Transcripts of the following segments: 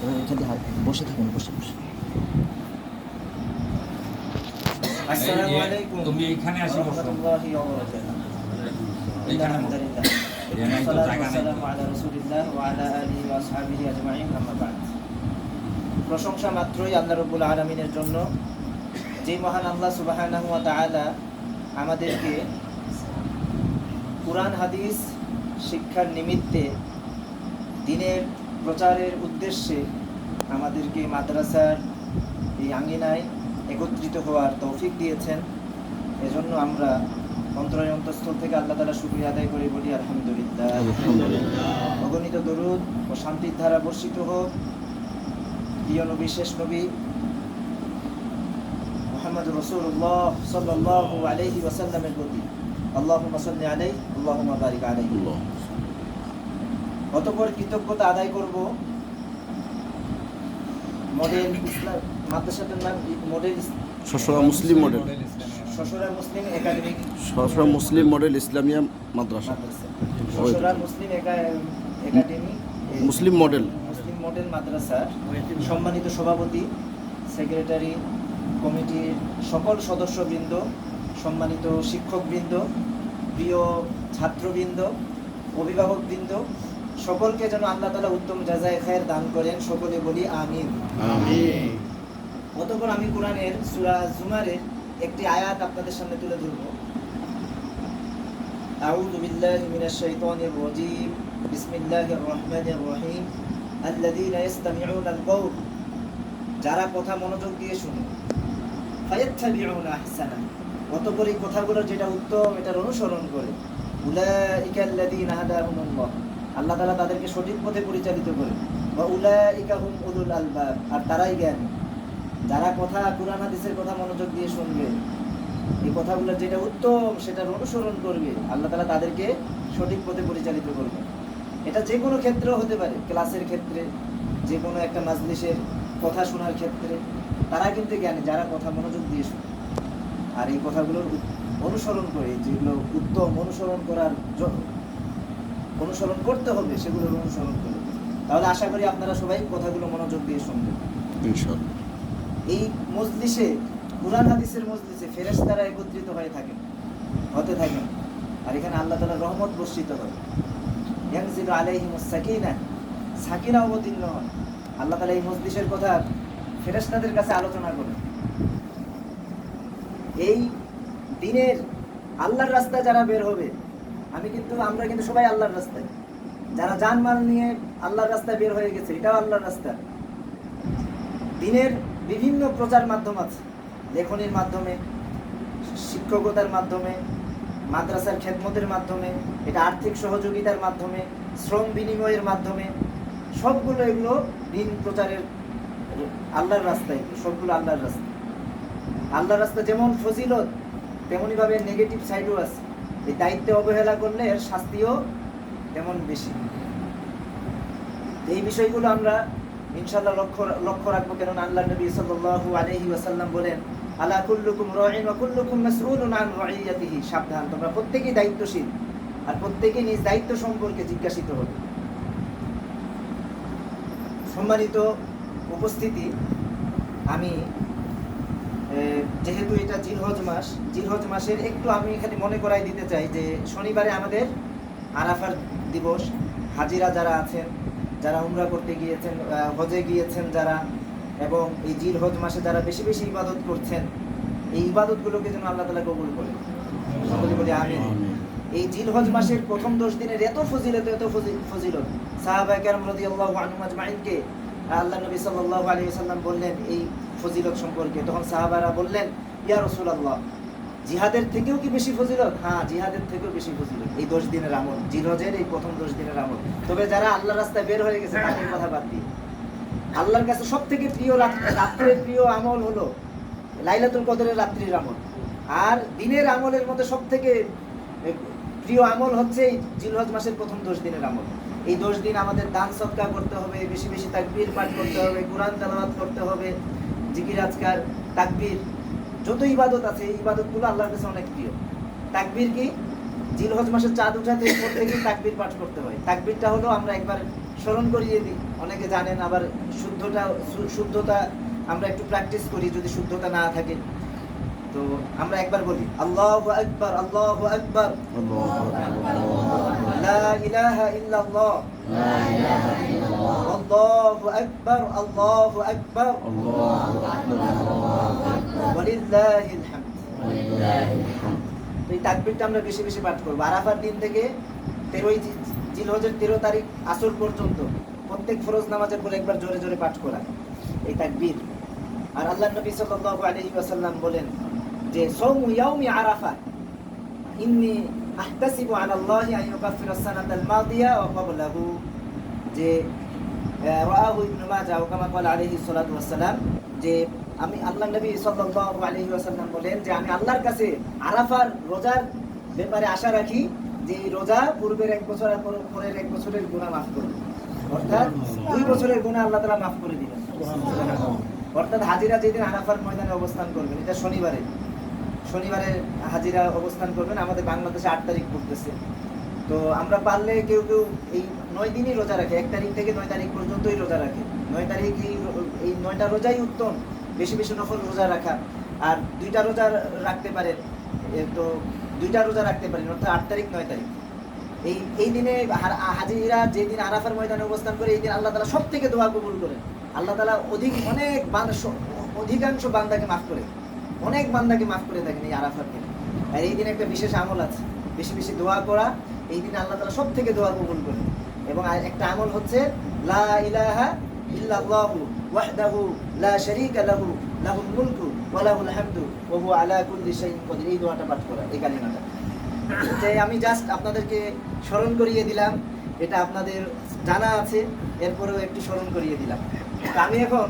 এবার এখানে বসে থাকুন, বসে বসে। আসসালামু আলাইকুম। তুমি এইখানে আসি বসো। রাহমাতুল্লাহি ওয়া বারাকাতুহু। এইখানে আলহামদুলিল্লাহ। এখানে তো সালাতু জায়গা নেই। ওয়াসসালামু আলা রাসূলিল্লাহ ওয়া আলা আলিহি ওয়া আসহাবিহি আজমাইন, আম্মা বা'দ। প্রশংসা মাত্রই আল্লাহ রাব্বুল আলামিনের জন্য, যে মহান আল্লাহ সুবহানাহু ওয়া তাআলা আমাদেরকে কুরআন হাদিস শিক্ষার নিমিত্তে দ্বীনের প্রচারের উদ্দেশ্যে আমাদেরকে মাদ্রাসার এই আঙ্গিনায় একত্রিত হওয়ার তৌফিক দিয়েছেন। এজন্য আমরা অন্তরের অন্তঃস্থল থেকে আল্লাহ তাআলা শুকরিয়া আদায় করে বলি আলহামদুলিল্লাহ। অগণিত দরুদ ও শান্তির ধারা বর্ষিত হোক প্রিয় নবী, শেষ নবী মুহাম্মদ রাসূলুল্লাহ সাল্লাল্লাহু আলাইহি ওয়াসাল্লামের প্রতি। আল্লাহুম্মা সাল্লি আলাইহি আল্লাহুম্মা বারিক আলাইহি। অতঃপর কৃতজ্ঞতা আদায় করব মডেল ইসলাম মাদ্রাসাটার নাম মডেল শশোরা মুসলিম মডেল, শশোরা মুসলিম একাডেমিক শশোরা মুসলিম মডেল ইসলামিয়া মাদ্রাসা, মাদ্রাসা, শশোরা মুসলিম একাডেমি মুসলিম মডেল মাদ্রাসার সম্মানিত সভাপতি, সেক্রেটারি, কমিটির সকল সদস্যবৃন্দ, সম্মানিত শিক্ষকবৃন্দ, প্রিয় ছাত্রবৃন্দ, অভিভাবকবৃন্দ, সকলকে যেন আল্লাহ তাআলা উত্তম জাযায়ে খায়ের দান করেন, সকলে বলি আমিন। আমিন। অতঃপর আমি কোরআনের সূরা জুমারের একটি আয়াত আপনাদের সামনে তুলে ধরব। আউযু বিল্লাহি মিনাশ শাইতানির রাজীম, বিসমিল্লাহির রহমানির রহিম। আল্লাযীনা ইসতামিউনাল কাওল, যারা কথা মনোযোগ দিয়ে শুনে, ফায়াত্তাবিউনা আহসানা, অতঃপর এই কথাগুলোর যেটা উত্তম এটার অনুসরণ করে, উলাইকা আল্লাযীনা হাদাহুমুল্লাহ, আল্লাহ তাআলা তাদেরকে সঠিক পথে পরিচালিত করে, ওয়া উলাইকা হুম উলুল আলবাব, আর তারাই জ্ঞানী। যারা কথা কুরআন হাদিসের কথা মনোযোগ দিয়ে শুনবে, এই কথাগুলোর যেটা উত্তম সেটার অনুসরণ করবে, আল্লাহ তাআলা তাদেরকে সঠিক পথে পরিচালিত করবে। এটা যে কোনো ক্ষেত্রেও হতে পারে, ক্লাসের ক্ষেত্রে, যে কোনো একটা মাজলিসের কথা শোনার ক্ষেত্রে, তারা কিন্তু জ্ঞানী যারা কথা মনোযোগ দিয়ে শুনে আর এই কথাগুলোর অনুসরণ করে, যেগুলো উত্তম অনুসরণ করতে হবে সেগুলোর অনুসরণ করে। তাহলে আশা করি আপনারা সবাই কথাগুলো মনোযোগ দিয়ে শুনবেন ইনশাআল্লাহ। এই মজলিসে, কুরআন হাদিসের মজলিসে ফেরেশতারা একত্রিত হতে থাকেন, আর এখানে আল্লাহ তাআলার রহমত বর্ষিত হয়। ইয়ানজিলু আলাইহিমুস সাকিনাহ, সাকিনা অবতীর্ণ হয়। আল্লাহ তাআলা এই মজলিসের কথা ফেরেশতাদের কাছে আলোচনা করেন। এই দিনের আল্লাহর রাস্তায় যারা বের হবে, আমরা কিন্তু সবাই আল্লাহর রাস্তায়, যারা জানমাল নিয়ে আল্লাহর রাস্তায় বের হয়ে গেছে, এটাও আল্লাহর রাস্তা। দিনের বিভিন্ন প্রচার মাধ্যম আছে, লেখনির মাধ্যমে, শিক্ষকতার মাধ্যমে, মাদ্রাসার খেদমতের মাধ্যমে, এটা আর্থিক সহযোগিতার মাধ্যমে, শ্রম বিনিময়ের মাধ্যমে, সবগুলো এগুলো দিন প্রচারের আল্লাহর রাস্তায়, সবগুলো আল্লাহর রাস্তা। আল্লাহর রাস্তা যেমন ফজিলত, তেমনইভাবে নেগেটিভ সাইডও আছে। এই দায়িত্বে অবহেলা করলে এর শাস্তিও তেমন বেশি। এই বিষয়গুলো আমরা ইনশাআল্লাহ লক্ষ্য রাখবো, কেননা আল্লাহ নবী সাল্লাল্লাহু আলাইহি ওয়াসাল্লাম বলেন, আলা কুল্লুকুম রাঈন ওয়া কুল্লুকুম মাসউলুন আন রাঈয়াতিহি, সাবধান, তোমরা প্রত্যেকেই দায়িত্বশীল আর প্রত্যেকেই নিজ দায়িত্ব সম্পর্কে জিজ্ঞাসিত হবে। সম্মানিত উপস্থিতি, আমি যেহেতু এটা জিলহজ মাসের একটু আমি এখানে মনে করাই দিতে চাই যে শনিবারে আমাদের আরাফার দিবস। হাজিরা যারা আছেন, যারা উমরা করতে গিয়েছেন, হজে গিয়েছেন যারা, এবং এই জিলহজ মাসে যারা বেশি বেশি ইবাদত করছেন, এই ইবাদতগুলোকে যেন আল্লাহ তাআলা কবুল করে, সকলে বলি আমিন। এই জিলহজ মাসের প্রথম 10 দিনের এত ফজিলত, সাহাবায়ে কেরাম রাদিয়াল্লাহু আনহুম আজমাইনকে আল্লাহ নবী সাল্লাল্লাহু আলাইহি ওয়াসাল্লাম বললেন এই ফজিলত সম্পর্কে। তখন সাহাবারা বললেন, ইয়া রাসূলুল্লাহ, জিহাদের থেকেও কি বেশি ফজিলত? হ্যাঁ, জিহাদের থেকেও বেশি ফজিলত এই 10 দিনের আমল, জিলহজের এই প্রথম 10 দিনের আমল। তবে যারা আল্লাহর রাস্তায় বের হয়ে গেছে তাদের কথা বাদ দিয়ে, আল্লাহর কাছে সবথেকে প্রিয় রাত্রের প্রিয় আমল হলো লাইলাতুল কদরের রাত্রির আমল। আর দিনের আমলের মধ্যে সবথেকে প্রিয় আমল হচ্ছে এই জিলহজ মাসের প্রথম 10 দিনের আমল। এই 10 দিন আমাদের দান সদকা করতে হবে, বেশি বেশি তাকবীর পাঠ করতে হবে, কুরআন তেলাওয়াত করতে হবে, জিকির আজকার, তাকবীর, যত ইবাদত আছে এই ইবাদতগুলো আল্লাহর কাছে অনেক প্রিয়। তাকবীর কি? জিলহজ মাসের চাঁদ উঠাতে পর থেকেই তাকবীর পাঠ করতে হয়। তাকবীরটা হলো আমরা একবার স্মরণ করিয়ে দিই। অনেকে জানেন, আবার শুদ্ধতা আমরা একটু প্র্যাকটিস করি যদি শুদ্ধতা না থাকে। তো আমরা একবার বলি আল্লাহু আকবার, আল্লাহু আকবার, লা ইলাহা ইল্লাল্লাহ, আল্লাহু আকবার, আল্লাহু আকবার, ওয়ালিল্লাহিল হামদ। এই তাকবীরটা আমরা বেশি বেশি পাঠ করব। আরাফার দিন থেকে 13ই জিলহজের 13 তারিখ আসর পর্যন্ত প্রত্যেক ফরজ নামাজের পরে একবার জোরে জোরে পাঠ করা এই তাকবীর। আর আল্লাহর নবী সাল্লাল্লাহু আলাইহি ওয়াসাল্লাম বলেন যে সাওমু ইয়াউমি আরাফা ইন্নী আহতাসিবু আলা আল্লাহি আন ইউকাফিরা সানাতাল মাদিয়া ওয়া ক্বাবলাহু, যে রাআহু ইবনে মাজাহ ওয়া কামা ক্বালা আলাইহি সাল্লাতু ওয়াসসালাম, যে আমি আল্লাহর নবী সাল্লাল্লাহু আলাইহি ওয়াসাল্লাম বলেন যে আমি আল্লাহর কাছে আরাফার রোজার ব্যাপারে আশা রাখি যে এই রোজা পূর্বের 1 বছর আর পরের 1 বছরের গুনাহ মাফ করবে, অর্থাৎ 2 বছরের গুনাহ আল্লাহ তাআলা মাফ করে দিবেন। অর্থাৎ হাজিরা যেদিন আরাফার ময়দানে অবস্থান করবেন, এটা শনিবারে হাজিরা অবস্থান করবেন। আমাদের বাংলাদেশে 8 তারিখ পড়তেছে। তো আমরা পারলে কেউ কেউ এই 9 দিনই রোজা রাখে, 1 তারিখ থেকে 9 তারিখ পর্যন্তই রোজা রাখে। 9 তারিখ এই 9টা রোজাই উত্তম, বেশি বেশি নফল রোজা রাখা। আর 2টা রোজা রাখতে পারেন, তো 2টা রোজা রাখতে পারেন, অর্থাৎ 8 তারিখ 9 তারিখ। এই দিনে হাজিরা যেদিন আরাফার ময়দানে অবস্থান করে, এই দিন আল্লাহ তাআলা সব থেকে দোয়া কবুল করেন। আল্লাহ তাআলা অধিকাংশ বান্দাকে মাফ করে, অনেক বান্দাকে মাফ করে থাকেন এই আরাফার দিন। আর এই দিন একটা বিশেষ আমল আছে, বেশি বেশি দোয়া করা। এই দিন আল্লাহ তাআলা সব থেকে দোয়া কবুল করেন। এবং একটা আমল হচ্ছে লা ইলাহা ইল্লাল্লাহু ওয়াহদাহু লা শারীকা লাহু লাহুল মুলকু ওয়া লাহুল হামদু ওয়া হুয়া আলা কুল্লি শাইইন কাদির। এই দোয়াটা পাঠ করা, এই কালিমাটা। তাই আমি জাস্ট আপনাদেরকে স্মরণ করিয়ে দিলাম, এটা আপনাদের জানা আছে, এরপরেও একটু স্মরণ করিয়ে দিলাম। আমি এখন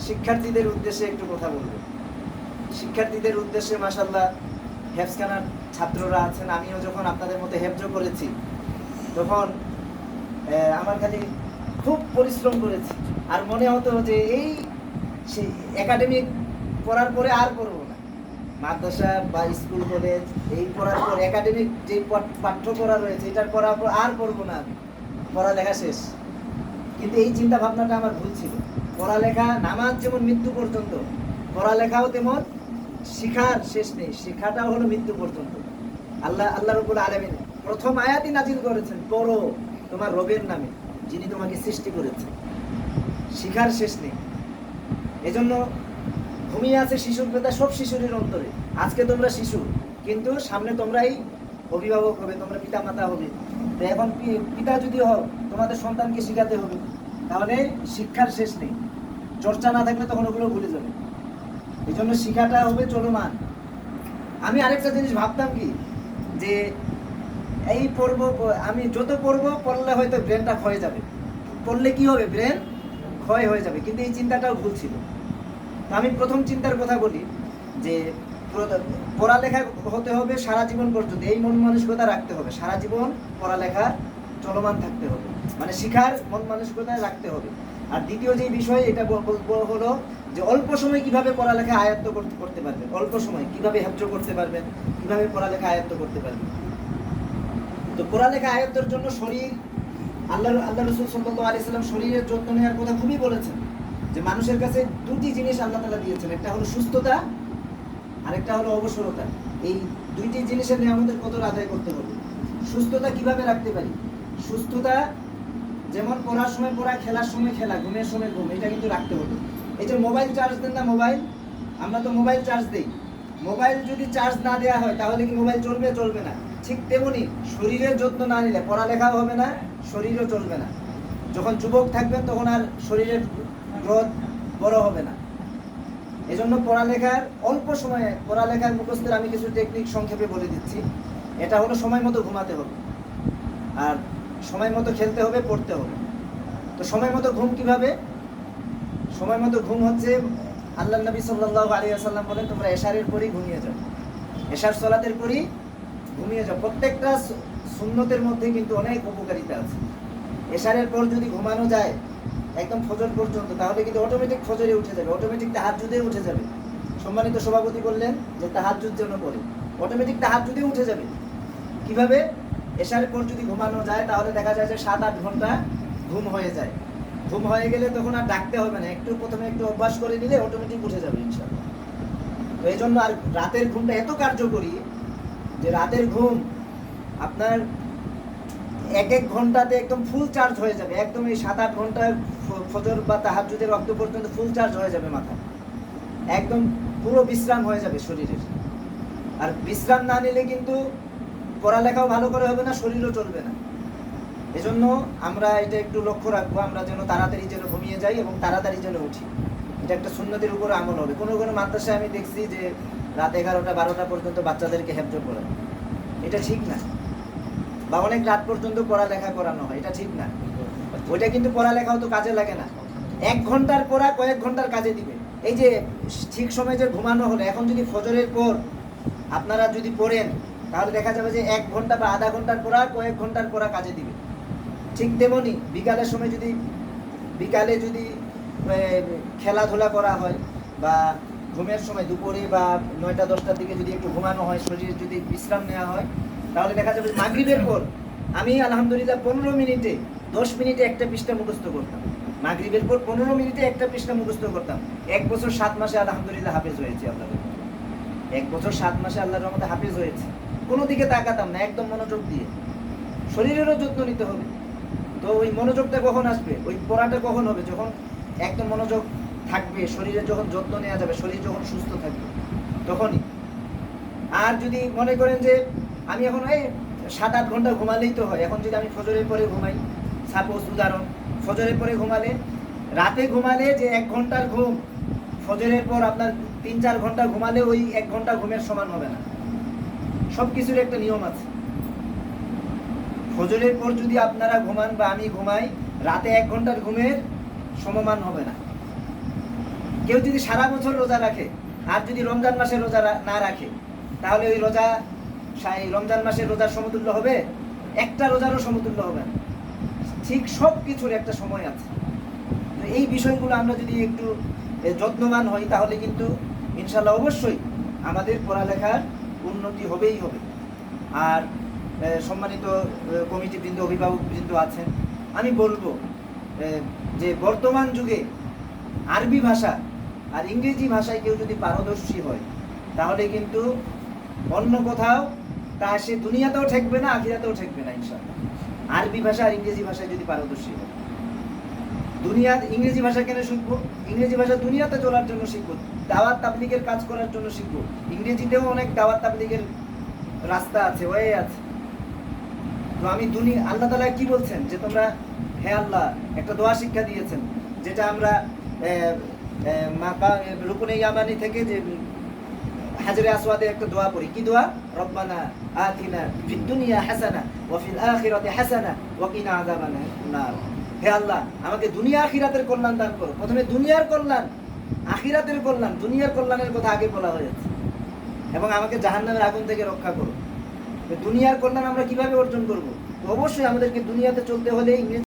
শিক্ষার্থীদের উদ্দেশ্যে একটু কথা বলবো। শিক্ষার্থীদের উদ্দেশ্যে মাশাআল্লাহ হেফজখানার ছাত্ররা আছেন। আমিও যখন আপনাদের মতো হেফজ করেছি তখন আমার খালি খুব পরিশ্রম করেছি, আর মনে হতো যে এই একাডেমিক পড়ার পরে আর পড়বো না, মাদ্রাসা বা স্কুল কলেজ এই পড়ার পর একাডেমিক যে পাঠ্য পড়া রয়েছে এটার পড়ার পর আর পড়বো না, পড়ালেখা শেষ। কিন্তু এই চিন্তা ভাবনাটা আমার ভুল ছিল। পড়ালেখা, নামাজ যেমন মৃত্যু পর্যন্ত, পড়ালেখাও তেমন শিখার শেষ নেই, শিখাটাও হলো মৃত্যু পর্যন্ত। আল্লাহ রাব্বুল আলামিন প্রথম আয়াতই নাজিল করেছেন, পড়ো তোমার রবের নামে যিনি তোমাকে সৃষ্টি করেছেন। শিখার শেষ নেই। এজন্য ঘুমিয়ে আছে শিশুর বেদা সব শিশুরের অন্তরে। আজকে তোমরা শিশু, কিন্তু সামনে তোমরাই অভিভাবক হবে, তোমরা পিতা মাতা হবে। তো এখন পিতা যদি হও, তোমাদের সন্তানকে শিখাতে হবে। তাহলে শিক্ষার শেষ নেই। চর্চা না থাকলে তখন ওগুলো ভুলে যাবে। এই জন্য শিক্ষাটা হবে চলমান। আমি আরেকটা জিনিস ভাবতাম কি, যে এই আমি যত পড়লে হয়তো ব্রেনটা ক্ষয় যাবে, পড়লে কি হবে, ব্রেন ক্ষয় হয়ে যাবে। কিন্তু এই চিন্তাটাও ভুল ছিল। তো আমি প্রথম চিন্তার কথা বলি যে পড়ালেখা হতে হবে সারা জীবন পর্যন্ত, এই মন মানসিকতা রাখতে হবে। সারা জীবন পড়ালেখা চলমান থাকতে হবে, মানে শিখার মন মানসিকতা রাখতে হবে। আর দ্বিতীয় যে বিষয়, এটা হলো যে অল্প সময় কিভাবে পড়ালেখা আয়ত্ত করতে পারবেন, অল্প সময় কিভাবে হেফজ করতে পারবেন, কিভাবে পড়ালেখা আয়ত্ত করতে পারবেন। তো পড়ালেখা আয়ত্তের জন্য আল্লাহ রাসূল সাল্লাল্লাহু আলাইহি সাল্লাম শরীরের যত্ন নেওয়ার কথা খুবই বলেছেন। যে মানুষের কাছে 2টি জিনিস আল্লাহ তাআলা দিয়েছেন, একটা হলো সুস্থতা আর একটা হলো অবসরতা। এই 2টি জিনিসের নিয়ামতের কদর আদায় করতে হবে। সুস্থতা কিভাবে রাখতে পারি? সুস্থতা যেমন পড়ার সময় পড়া, খেলার সময় খেলা, ঘুমের সময় ঘুম, এটা কিন্তু রাখতে হবে। এই যে মোবাইল চার্জ দেন না, আমরা তো মোবাইল চার্জ দেই। মোবাইল যদি চার্জ না দেওয়া হয় তাহলে কি মোবাইল চলবে না। ঠিক তেমনি শরীরের যত্ন না নিলে পড়ালেখাও হবে না, শরীরও চলবে না। যখন যুবক থাকবেন তখন আর শরীরের গ্রোথ বড় হবে না। এজন্য পড়ালেখার অল্প সময়ে পড়ালেখার মুখস্থের আমি কিছু টেকনিক সংক্ষেপে বলে দিচ্ছি। এটা হলো সময় মতো ঘুমাতে হবে, আর সময় মতো খেলতে হবে, পড়তে হবে। তো সময় মতো ঘুম কিভাবে? সময় মতো ঘুম হচ্ছে, আল্লাহ নবী সাল্লাল্লাহু আলাইহি ওয়াসাল্লাম বলেন, তোমরা এশারের পরই ঘুমিয়ে যাও, এশার সালাতের পরই ঘুমিয়ে যাও। প্রত্যেকটা সুন্নতের মধ্যে কিন্তু অনেক উপকারিতা আছে। এশারের পর যদি ঘুমানো যায় একদম ফজর পর্যন্ত, তাহলে কিন্তু অটোমেটিক ফজরে উঠে যাবে, অটোমেটিক তাহাজ্জুদে উঠে যাবে। সম্মানিত সভাপতি বললেন যে তাহাজ্জুদ যেন পড়ে, অটোমেটিক তাহাজ্জুদে উঠে যাবে। কিভাবে? এশারের পর যদি ঘুমানো যায় তাহলে দেখা যায় যে 7-8 ঘন্টা ঘুম হয়ে যায়। ঘুম হয়ে গেলে তখন আর ডাকতে হবে না, প্রথমে একটু অভ্যাস করে নিলে অটোমেটিক উঠে যাবে ইনশাআল্লাহ। তো এই জন্য আর রাতের ঘুমটা এত কার্যকরী যে রাতের ঘুম আপনার এক ঘন্টাতে একদম ফুল চার্জ হয়ে যাবে, একদম এই 7-8 ঘন্টা ফজর বা তাহাজ্জুদের ওয়াক্ত পর্যন্ত ফুল চার্জ হয়ে যাবে মাথা, একদম পুরো বিশ্রাম হয়ে যাবে শরীরের। আর বিশ্রাম না নিলে কিন্তু পড়ালেখাও ভালো করে হবে না, শরীরও চলবে না। এজন্য আমরা এটা একটু লক্ষ্য রাখবো, আমরা যেন তাড়াতাড়ি যেন ঘুমিয়ে যাই এবং তাড়াতাড়ি যেন উঠি। এটা একটা সুন্নতের উপর আমল হবে। কোনো কোনো মাদ্রাসায় আমি দেখছি যে রাত 11টা-12টা পর্যন্ত বাচ্চাদেরকে হেফজ পড়ায়, এটা ঠিক না। বা অনেক রাত পর্যন্ত পড়ালেখা করানো হয়, এটা ঠিক না। ওইটা কিন্তু পড়ালেখাও তো কাজে লাগে না। 1 ঘন্টার পড়া কয়েক ঘন্টার কাজে দিবে। এই যে ঠিক সময় যে ঘুমানো হলো, এখন যদি ফজরের পর আপনারা যদি পড়েন তাহলে দেখা যাবে যে 1 ঘন্টা বা আধা ঘন্টার পড়া কয়েক ঘন্টার পড়া কাজে দিবে। ঠিক তেমনি বিকালের সময় বিকালে যদি খেলাধুলা করা হয় বা ঘুমের সময় দুপুরে বা 9টা-10টার দিকে যদি একটু ঘুমানো হয়, শরীরে যদি বিশ্রাম নেওয়া হয়, তাহলে দেখা যাবে মাগরিবের পর আমি আলহামদুলিল্লাহ 15 মিনিটে 10 মিনিটে একটা পৃষ্ঠা মুখস্থ করতাম। মাগরিবের পর 15 মিনিটে একটা পৃষ্ঠা মুখস্থ করতাম। 1 বছর 7 মাসে আলহামদুলিল্লাহ হাফেজ হয়েছে আল্লাহর রহমতে। 1 বছর 7 মাসে আল্লাহর রহমতে হাফেজ হয়েছে। কোনো দিকে তাকাতাম না, একদম মনোযোগ দিয়ে। শরীরেরও যত্ন নিতে হবে। তো ওই মনোযোগটা কখন আসবে, ওই পড়াটা কখন হবে, যখন একদম মনোযোগ থাকবে, শরীরে যখন যত্ন নেওয়া যাবে, শরীর যখন সুস্থ থাকবে তখনই। আর যদি মনে করেন যে আমি এখন এই 7-8 ঘন্টা ঘুমালেই তো হয়, এখন যদি আমি ফজরের পরে ঘুমাই, সাপোজ উদাহরণ, ফজরের পরে ঘুমালে, রাতে ঘুমালে যে 1 ঘন্টার ঘুম, ফজরের পর আপনার 3-4 ঘন্টা ঘুমালে ওই 1 ঘন্টা ঘুমের সমান হবে না। সব কিছুর একটা নিয়ম আছে। ফজরের পর যদি আপনারা ঘুমান বা আমি ঘুমাই, রাতে 1 ঘন্টার ঘুমের সমমান হবে না। কেউ যদি সারা বছর রোজা রাখে আর যদি রমজান মাসে রোজা না রাখে, তাহলে ওই রমজান মাসের রোজার সমতুল্য হবে? একটা রোজারও সমতুল্য হবে না। ঠিক সব কিছুর একটা সময় আছে। তো এই বিষয়গুলো আমরা যদি একটু যত্নবান হই তাহলে কিন্তু ইনশাল্লাহ অবশ্যই আমাদের পড়ালেখার উন্নতি হবেই হবে। আর সম্মানিত কমিটিবৃন্দ, অভিভাবকবৃন্দ আছেন, আমি বলবো যে বর্তমান যুগে আরবি ভাষা আর ইংরেজি ভাষায় কেউ যদি পারদর্শী হয় তাহলে কিন্তু অন্য কোথাও সে দুনিয়াতেও ঠেকবে না, আখিরাতেও ঠেকবে না ইনশাআল্লাহ। আরবি ভাষা আর ইংরেজি ভাষায় যদি পারদর্শী হয়, ইংরেজি ভাষা কেন শিখবো? ইংরেজি ভাষা দুনিয়াতে চলার জন্য শিখবো, দাওয়াত তাবলীগের কাজ করার জন্য শিখবো। ইংরেজিতেও অনেক দাওয়াত তাবলীগের রাস্তা আছে, ওয়ে আছে। তো আমি আল্লাহ তাআলা কি বলছেন যে তোমরা, হে আল্লাহ একটা দোয়া শিক্ষা দিয়েছেন, যেটা আমরা রুকনে ইয়ামানি থেকে যে হাজরে আসওয়াদে একটা দোয়া পড়ি। কি দোয়া? রব্বানা আতিনা ফিদ দুনিয়া হাসানা ওয়া ফিল আখিরাতি হাসানা ওয়া কিনা আযাবান নার। হে আল্লাহ আমাকে দুনিয়া আখিরাতের কল্যাণ দান করো। প্রথমে দুনিয়ার কল্যাণ, আখিরাতের কল্যাণ, দুনিয়ার কল্যাণের কথা আগে বলা হয়েছে, এবং আমাকে জাহান্নামের আগুন থেকে রক্ষা করো। দুনিয়ার কল্যাণ আমরা কিভাবে অর্জন করব? তো অবশ্যই আমাদেরকে দুনিয়াতে চলতে হলে ইংরেজি